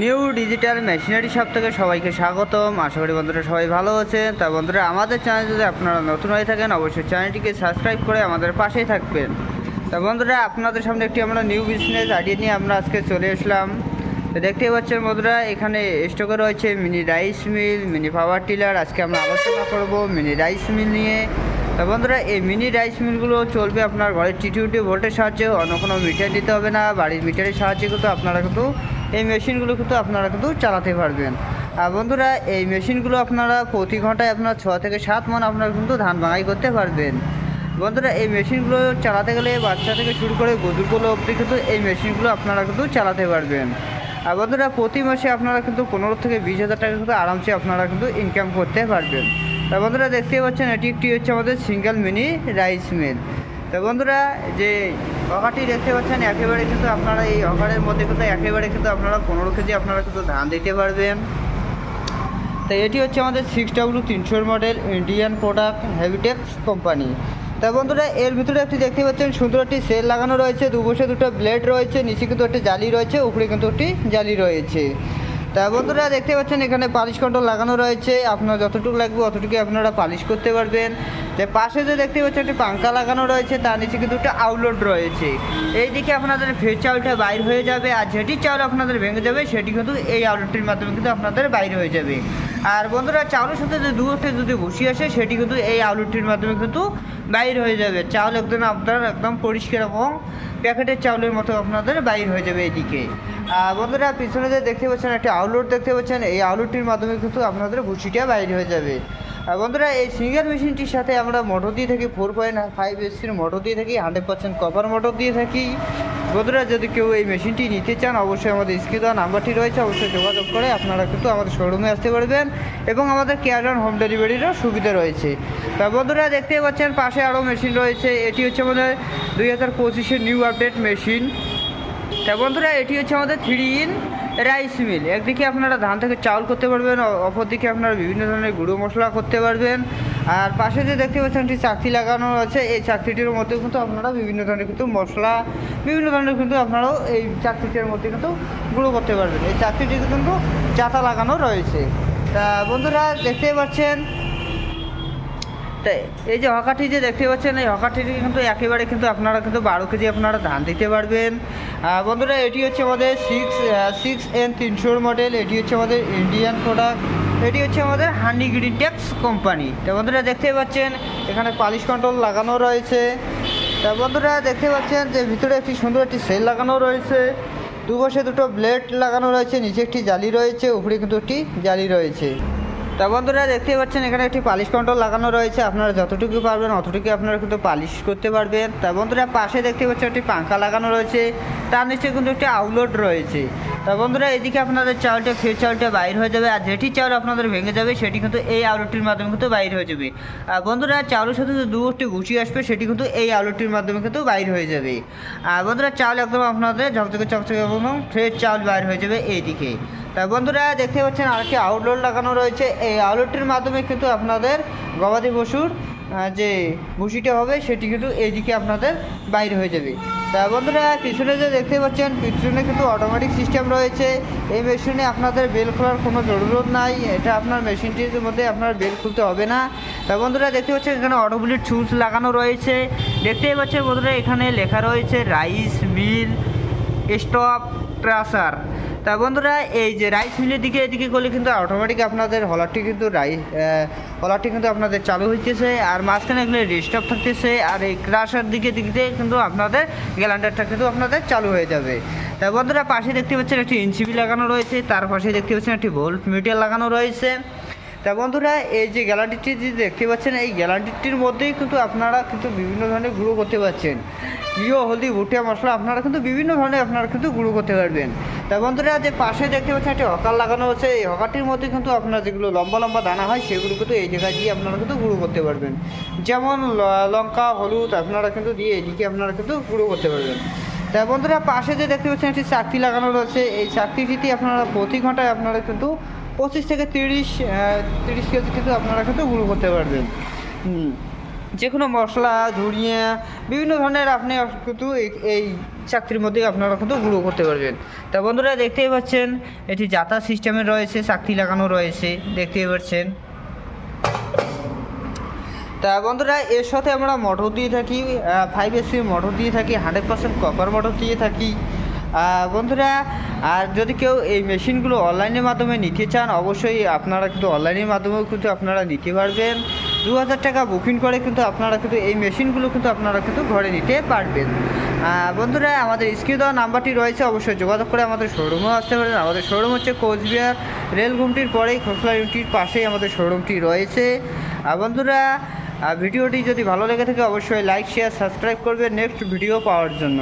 New digital machinery shop থেকে সবাইকে স্বাগতম। আশা করি বন্ধুরা সবাই ভালো আছেন। তা বন্ধুরা, আমাদের চ্যানেল যদি আপনারা নতুন হয়ে থাকেন অবশ্যই চ্যানেলটিকে সাবস্ক্রাইব করে আমাদের পাশেই থাকবেন। তা বন্ধুরা, আপনাদের সামনে একটি আমরা নিউ বিজনেস আইডিয়া নিয়ে আমরা আজকে চলে আসলাম। তো দেখতেই পাচ্ছেন বন্ধুরা, এখানে স্টকে রয়েছে mini rice mill, mini power tiller. আজকে আমরা আলোচনা করব মিনি রাইস মিল নিয়ে। তা বন্ধুরা, এই মিনি রাইস মিলগুলো চলবে আপনার ঘরের টি20 ভোল্টের সাহায্যে। অন্য কোনো মিটার দিতে হবে না, বাড়ির মিটারের সাহায্যে কিন্তু আপনারা কিন্তু এই মেশিনগুলো কিন্তু আপনারা কিন্তু চালাতে পারবেন। আর বন্ধুরা, এই মেশিনগুলো আপনারা প্রতি ঘন্টায় আপনার 6 থেকে 7 মণ আপনারা কিন্তু ধান ভাঙাই করতে পারবেন। বন্ধুরা, এই মেশিনগুলো চালাতে গেলে বাচ্চা থেকে শুরু করে বুজুর্গ অবধি কিন্তু এই মেশিনগুলো আপনারা কিন্তু চালাতে পারবেন। আর বন্ধুরা, প্রতি মাসে আপনারা কিন্তু 15 থেকে 20,000 টাকা কিন্তু আরামসে আপনারা কিন্তু ইনকাম করতে পারবেন। তা বন্ধুরা, দেখতে পাচ্ছেন এটি একটি হচ্ছে আমাদের সিঙ্গেল মিনি রাইস মিল। তো বন্ধুরা, যে হকারটি দেখতে পাচ্ছেন একেবারে কিন্তু আপনারা এই হকারের মধ্যে কিন্তু একেবারে কিন্তু আপনারা 15 কেজি আপনারা কিন্তু ধান দিতে পারবেন। তো এটি হচ্ছে আমাদের 6W300 model Indian product Habitex company. তা বন্ধুরা, এর ভিতরে একটি দেখতে পাচ্ছেন সুন্দর একটি সেল লাগানো রয়েছে, দুপাশে দুটো ব্লেড রয়েছে, নিচে কিন্তু একটি জালি রয়েছে, উপরে কিন্তু একটি জালি রয়েছে। তা বন্ধুরা, দেখতে পাচ্ছেন এখানে পালিশ কন্ট্রোল লাগানো রয়েছে। আপনার যতটুকু লাগবে অতটুকু আপনারা পালিশ করতে পারবেন। যে পাশে যে দেখতে পাচ্ছেন একটি পাঙ্খা লাগানো রয়েছে, তার নিচে কিন্তু একটা আউটলেট রয়েছে। এই দিকে আপনাদের ফের চাউলটা বাইর হয়ে যাবে, আর যেটি চাউল আপনাদের ভেঙে যাবে সেটি কিন্তু এই আউটলেটটির মাধ্যমে কিন্তু আপনাদের বাইরে হয়ে যাবে। আর বন্ধুরা, চাউলের সাথে যে দুধে যদি ভুসি আসে সেটি কিন্তু এই আউটলেটটির মাধ্যমে কিন্তু বাইর হয়ে যাবে। চাউল একদম আপনার একদম পরিষ্কার এবং প্যাকেটের চাউলের মতো আপনাদের বাইর হয়ে যাবে এদিকে। বন্ধুরা, পিছনে যে দেখতে পাচ্ছেন একটি আউটলেট দেখতে পাচ্ছেন, এই আউটলেটটির মাধ্যমে কিন্তু আপনাদের ভুসিটা বাইরে হয়ে যাবে। আর বন্ধুরা, এই সিঙ্গেল মেশিনটির সাথে আমরা মোটর দিয়ে থাকি 4.5 এসির মোটর দিয়ে থাকি, 100% কপার মোটর দিয়ে থাকি। বন্ধুরা, যদি কেউ এই মেশিনটি নিতে চান অবশ্যই আমাদের স্ক্রিনে দেওয়া নাম্বারটি রয়েছে, অবশ্যই যোগাযোগ করে আপনারা কিন্তু আমাদের শোরুমে আসতে পারবেন এবং আমাদের কেয়ার অন হোম ডেলিভারিরও সুবিধা রয়েছে। তা বন্ধুরা, দেখতে পাচ্ছেন পাশে আরও মেশিন রয়েছে। এটি হচ্ছে আমাদের 2025-এর নিউ আপডেট মেশিন। তা বন্ধুরা, এটি হচ্ছে আমাদের 3 in রাইস মিল। একদিকে আপনারা ধান থেকে চাউল করতে পারবেন, অপরদিকে আপনারা বিভিন্ন ধরনের গুঁড়ো মশলা করতে পারবেন। আর পাশে যে দেখতে পাচ্ছেন একটি চাকতি লাগানো আছে, এই চাকতিটির মধ্যে কিন্তু আপনারা বিভিন্ন ধরনের কিন্তু মশলা, বিভিন্ন ধরনের কিন্তু আপনারাও এই চাকতিটির মধ্যে কিন্তু গুঁড়ো করতে পারবেন। এই চাকতিটিতে কিন্তু চাতা লাগানো রয়েছে। তা বন্ধুরা, দেখতে পাচ্ছেন তাই এই যে হকারটি যে দেখতে পাচ্ছেন, এই হকারটি কিন্তু একেবারে কিন্তু আপনারা কিন্তু 12 কেজি আপনারা ধান দিতে পারবেন। বন্ধুরা, এটি হচ্ছে আমাদের 6N300 মডেল। এটি হচ্ছে আমাদের ইন্ডিয়ান প্রোডাক্ট, এটি হচ্ছে আমাদের হানি গ্রিন টেক্স কোম্পানি। তা বন্ধুরা, দেখতে পাচ্ছেন এখানে পালিশ কন্ট্রোল লাগানো রয়েছে। তা বন্ধুরা, দেখতে পাচ্ছেন যে ভিতরে একটি সুন্দর একটি সেল লাগানো রয়েছে, দুপাশে দুটো ব্লেড লাগানো রয়েছে, নিচে একটি জালি রয়েছে, উপরে কিন্তু একটি জালি রয়েছে। তা বন্ধুরা, দেখতে পাচ্ছেন এখানে একটি পালিশ কন্ট্রোল লাগানো রয়েছে, আপনারা যতটুকু পারবেন অতটুকু আপনারা কিন্তু পালিশ করতে পারবেন। তা বন্ধুরা, পাশে দেখতে পাচ্ছেন একটি পাঙ্খা লাগানো রয়েছে, তার নিচে কিন্তু একটি আউটলেট রয়েছে। তা বন্ধুরা, এদিকে আপনাদের চাউলটা ফের চাউলটা বাইর হয়ে যাবে, আর যেটি চাউল আপনাদের ভেঙে যাবে সেটি কিন্তু এই আউটলেটটির মাধ্যমে কিন্তু বাইর হয়ে যাবে। আর বন্ধুরা, চাউলের সাথে যে দুটি ঘুষি আসবে সেটি কিন্তু এই আউটলেটটির মাধ্যমে কিন্তু বাইর হয়ে যাবে। আর বন্ধুরা, চাউল একদম আপনাদের ঝকঝকে চকচকে এবং ফ্রেশ চাউল বাইর হয়ে যাবে এইদিকে। তা বন্ধুরা, দেখতে পাচ্ছেন আরেকটি আউটলেট লাগানো রয়েছে, এই আউটলেটটির মাধ্যমে কিন্তু আপনাদের গবাদি পশুর যে ভুসিটা হবে সেটি কিন্তু এইদিকে আপনাদের বাইরে হয়ে যাবে। তা বন্ধুরা, পিছনে যে দেখতে পাচ্ছেন পিছনে কিন্তু অটোমেটিক সিস্টেম রয়েছে। এই মেশিনে আপনাদের বেল খোলার কোনো জরুরত নাই, এটা আপনার মেশিনটির মধ্যে আপনার বেল খুলতে হবে না। তা বন্ধুরা, দেখতে পাচ্ছেন এখানে অটোমেটিক সুইচ লাগানো রয়েছে। দেখতেই পাচ্ছেন বন্ধুরা, এখানে লেখা রয়েছে রাইস মিল স্টপ ট্রাসার। তা বন্ধুরা, এই যে রাইস মিলের দিকে এদিকে করলে কিন্তু অটোমেটিক আপনাদের হলারটি কিন্তু হলারটি কিন্তু আপনাদের চালু হইতেছে, আর মাঝখানে এগুলো রেস্টপ থাকতেছে, আর এই ক্রাশার দিকে কিন্তু আপনাদের গ্যালান্ডারটা কিন্তু আপনাদের চালু হয়ে যাবে। তা বন্ধুরা, পাশে দেখতে পাচ্ছেন একটি এনসিবি লাগানো রয়েছে, তার পাশে দেখতে পাচ্ছেন একটি ভোল্ট মিটার লাগানো রয়েছে। তা বন্ধুরা, এই যে গ্যালান্ডিটি যে দেখতে পাচ্ছেন, এই গ্যালান্ডিটির মধ্যেই কিন্তু আপনারা কিন্তু বিভিন্ন ধরনের গুঁড়ো করতে পারছেন। জিও, হলদি, ভুটিয়া মশলা আপনারা কিন্তু বিভিন্ন ধরনের আপনারা কিন্তু গুঁড়ো করতে পারবেন। তা বন্ধুরা, যে পাশে দেখতে পাচ্ছেন একটি হকার লাগানো হচ্ছে, এই হকারটির মধ্যে কিন্তু আপনার যেগুলো লম্বা লম্বা দানা হয় সেগুলো কিন্তু এই জায়গায় দিয়ে আপনারা কিন্তু গুঁড়ো করতে পারবেন। যেমন লঙ্কা, হলুদ আপনারা কিন্তু দিয়ে এদিকে আপনারা কিন্তু গুঁড়ো করতে পারবেন। তা বন্ধুরা, পাশে যে দেখতে পাচ্ছেন একটি চাকতি লাগানো রয়েছে, এই চাকতিটিতে আপনারা প্রতি ঘন্টায় আপনারা কিন্তু 25 থেকে 30 কেজি কিন্তু আপনারা কিন্তু গুঁড়ো করতে পারবেন। যে কোনো মশলা ধুরিয়ে বিভিন্ন ধরনের আপনি কিন্তু এই চাকরির মধ্যে আপনারা কিন্তু গুঁড়ো করতে পারবেন। তা বন্ধুরা দেখতেই পাচ্ছেন এটি জাতা সিস্টেমের রয়েছে, চাকতি লাগানো রয়েছে, দেখতেই পাচ্ছেন। তা বন্ধুরা এর সাথে আমরা মোটর দিয়ে থাকি, 5 HP মোটর দিয়ে থাকি, 100% কপার মোটর দিয়ে থাকি। বন্ধুরা আর যদি কেউ এই মেশিনগুলো অনলাইনের মাধ্যমে নিতে চান, অবশ্যই আপনারা কিন্তু অনলাইনের মাধ্যমেও কিন্তু আপনারা নিতে পারবেন। 2000 টাকা বুকিং করে কিন্তু আপনারা কিন্তু এই মেশিনগুলো কিন্তু আপনারা কিন্তু ঘরে নিতে পারবেন। বন্ধুরা আমাদের স্ক্রিনে দেওয়া নাম্বারটি রয়েছে, অবশ্যই যোগাযোগ করে আমাদের শোরুমেও আসতে পারেন। আমাদের শোরুম হচ্ছে কোচবিহার রেলঘুমটির পরেই খোসলা ইউনিটির পাশেই আমাদের শোরুমটি রয়েছে। বন্ধুরা ভিডিওটি যদি ভালো লেগে থাকে অবশ্যই লাইক শেয়ার সাবস্ক্রাইব করবেন নেক্সট ভিডিও পাওয়ার জন্য।